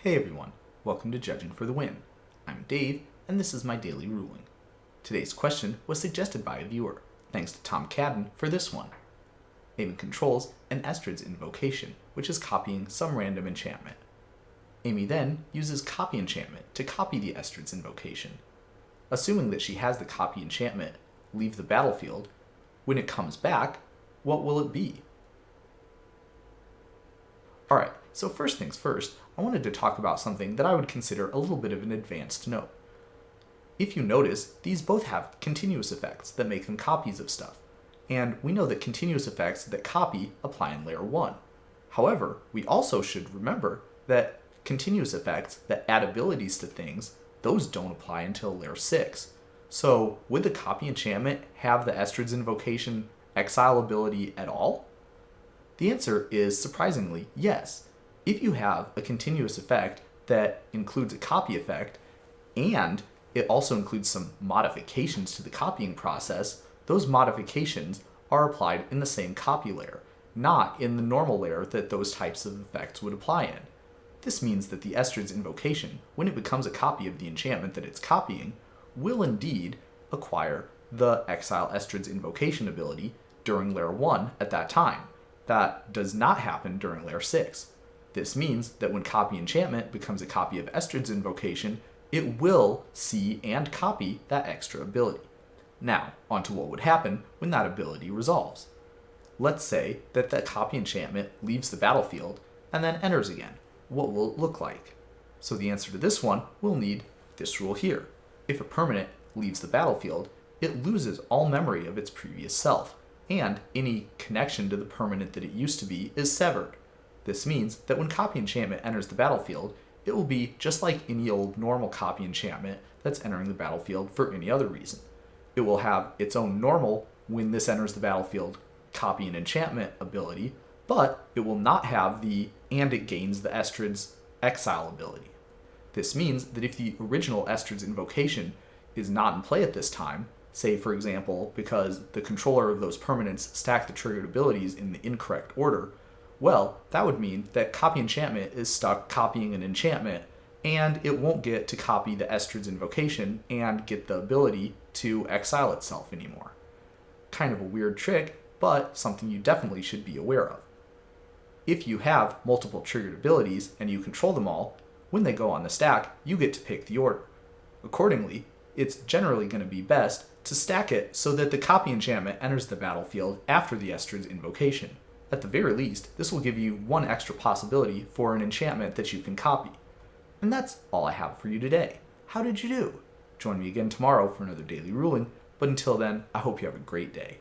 Hey everyone, welcome to Judging for the Win. I'm Dave, and this is my daily ruling. Today's question was suggested by a viewer. Thanks to Tom Cadden for this one. Amy controls an Estrid's Invocation, which is copying some random enchantment. Amy then uses Copy Enchantment to copy the Estrid's Invocation. Assuming that she has the copy enchantment leave the battlefield, when it comes back, what will it be? Alright, so first things first, I wanted to talk about something that I would consider a little bit of an advanced note. If you notice, these both have continuous effects that make them copies of stuff, and we know that continuous effects that copy apply in layer 1. However, we also should remember that continuous effects that add abilities to things, those don't apply until layer 6. So, would the copy enchantment have the Estrid's Invocation exile ability at all? The answer is surprisingly yes. If you have a continuous effect that includes a copy effect, and it also includes some modifications to the copying process, those modifications are applied in the same copy layer, not in the normal layer that those types of effects would apply in. This means that the Estrid's Invocation, when it becomes a copy of the enchantment that it's copying, will indeed acquire the Exile Estrid's Invocation ability during layer 1 at that time. That does not happen during layer 6. This means that when Copy Enchantment becomes a copy of Estrid's Invocation, it will see and copy that extra ability. Now, onto what would happen when that ability resolves. Let's say that the Copy Enchantment leaves the battlefield and then enters again. What will it look like? So the answer to this one will need this rule here. If a permanent leaves the battlefield, it loses all memory of its previous self, and any connection to the permanent that it used to be is severed. This means that when Copy Enchantment enters the battlefield, it will be just like any old normal Copy Enchantment that's entering the battlefield for any other reason. It will have its own normal, when this enters the battlefield, Copy an Enchantment ability, but it will not have the and it gains the Estrid's exile ability. This means that if the original Estrid's Invocation is not in play at this time, say for example because the controller of those permanents stacked the triggered abilities in the incorrect order, well, that would mean that Copy Enchantment is stuck copying an enchantment, and it won't get to copy the Estrid's Invocation and get the ability to exile itself anymore. Kind of a weird trick, but something you definitely should be aware of. If you have multiple triggered abilities and you control them all, when they go on the stack, you get to pick the order. Accordingly, it's generally going to be best to stack it so that the Copy Enchantment enters the battlefield after the Estrid's Invocation. At the very least, this will give you one extra possibility for an enchantment that you can copy. And that's all I have for you today. How did you do? Join me again tomorrow for another daily ruling, but until then, I hope you have a great day.